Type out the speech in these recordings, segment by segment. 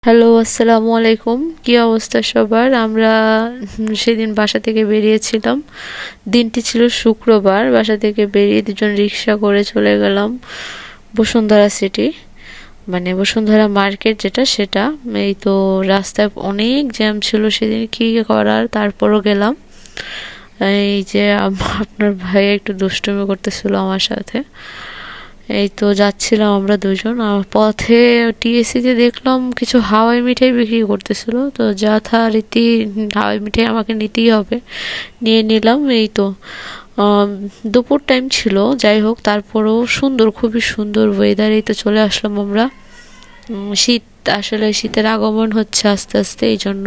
Hello, আসসালামু আলাইকুম। কি অবস্থা সবার? আমরা সেদিন বাসা থেকে বেরিয়েছিলাম। দিনটি ছিল শুক্রবার। বাসা থেকে বেরিয়ে দুজন রিক্সা করে চলে গেলাম বসুন্ধরা সিটি, মানে বসুন্ধরা মার্কেট যেটা সেটা। এই তো রাস্তায় অনেক জ্যাম ছিল সেদিন, কি করার, তারপরও গেলাম। এই যে আপনার ভাই একটু দুষ্টুমি করতেছিল আমার সাথে। এই তো যাচ্ছিলাম আমরা দুজন, আর পথে টিএসসিতে দেখলাম কিছু হাওয়াই মিঠাই বিক্রি করতেছিল, তো যথারীতি হাওয়াই মিঠাই আমাকে নিতেই হবে, নিয়ে নিলাম। এই তো দুপুর টাইম ছিল, যাই হোক তারপরেও সুন্দর, খুবই সুন্দর ওয়েদার। এই তো চলে আসলাম আমরা। শীত, আসলে শীতের আগমন হচ্ছে আস্তে আস্তে, এই জন্য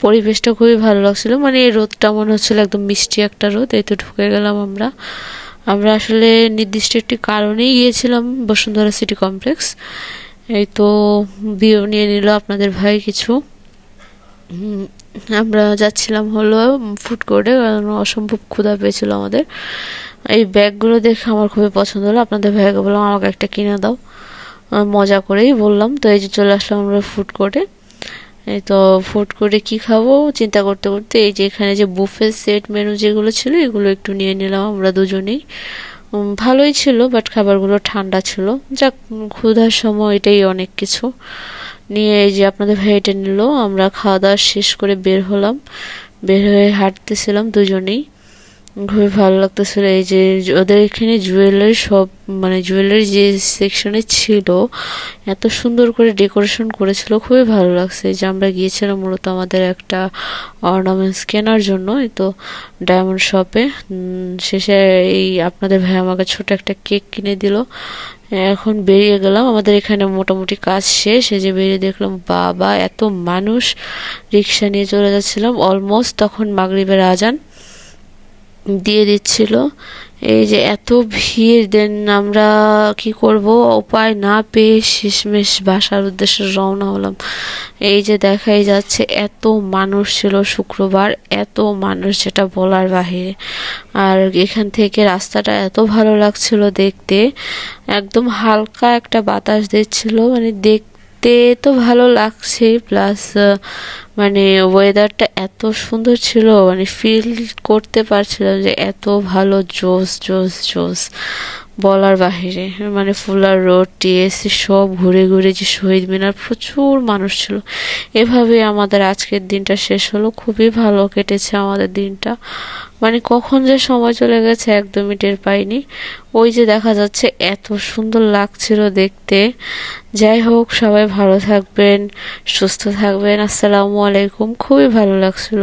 পরিবেশটা খুবই ভালো লাগছিল। মানে এই রোদটা মনে হচ্ছিল একদম মিষ্টি একটা রোদ। এই তো ঢুকে গেলাম আমরা। আমরা আসলে নির্দিষ্ট একটি কারণেই গিয়েছিলাম বসুন্ধরা সিটি কমপ্লেক্স। এই তো বিয়ে নিয়ে নিল আপনাদের ভাই কিছু। আমরা যাচ্ছিলাম হলো ফুড কোর্টে, কারণ অসম্ভব ক্ষুধা পেয়েছিল আমাদের। এই ব্যাগগুলো দেখে আমার খুবই পছন্দ হলো। আপনাদের ভাইকে বললাম আমাকে একটা কিনে দাও, মজা করেই বললাম। তো এই যে চলে আসলাম আমরা ফুড কোর্টে। এই তো ফুড কোর্টে কি খাবো চিন্তা করতে করতে এই যে এখানে যে বুফে সেট মেনু যেগুলো ছিল এগুলো একটু নিয়ে নিলাম আমরা দুজনেই। ভালোই ছিল, বাট খাবারগুলো ঠান্ডা ছিল। যাক, ক্ষুধার সময় এটাই অনেক কিছু। নিয়ে এই যে আপনাদের ভাই এটা নিল। আমরা খাওয়া দাওয়া শেষ করে বের হলাম। বের হয়ে হাঁটতেছিলাম দুজনেই, খুবই ভালো লাগতেছিল। এই যে ওদের এখানে জুয়েলারি সব, মানে জুয়েলারি যে সেকশনে ছিল এত সুন্দর করে ডেকোরেশন করেছিল, খুবই ভালো লাগছে। এই যে আমরা গিয়েছিলাম মূলত আমাদের একটা অর্নামেন্টস কেনার জন্য। এই তো ডায়মন্ড শপে শেষে এই আপনাদের ভাই আমাকে ছোট একটা কেক কিনে দিল। এখন বেরিয়ে গেলাম, আমাদের এখানে মোটামুটি কাজ শেষ। এই যে বেরিয়ে দেখলাম বাবা এত মানুষ, রিক্সা নিয়ে চলে যাচ্ছিলাম। অলমোস্ট তখন মাগরিবের আজান দিয়ে দিচ্ছিল। এই যে এত ভিড়, দেন আমরা কি করব উপায় না পেয়ে শেষমেশ বাসার উদ্দেশ্যে রওনা হলাম। এই যে দেখাই যাচ্ছে এত মানুষ ছিল শুক্রবার, এত মানুষ যেটা বলার বাহিরে। আর এখান থেকে রাস্তাটা এত ভালো লাগছিল দেখতে, একদম হালকা একটা বাতাস দিচ্ছিল, মানে দেখতে তো ভালো লাগছে, প্লাস মানে ওয়েদারটা এত সুন্দর ছিল, মানে ফিল করতে পারছিলাম যে এত ভালো, জোস জোস জোস বলার বাহিরে। মানে ফুলার রোড, টিএসসি সব ঘুরে ঘুরে, যে শহীদ মিনার, প্রচুর মানুষ ছিল। এভাবে আমাদের আজকের দিনটা শেষ হলো। খুবই ভালো কেটেছে আমাদের দিনটা, মানে কখন যে সময় চলে গেছে একদমই টের পাইনি। ওই যে দেখা যাচ্ছে এত সুন্দর লাগছিল দেখতে। যাই হোক, সবাই ভালো থাকবেন, সুস্থ থাকবেন। আসসালামু আলাইকুম। খুবই ভালো লাগছিল।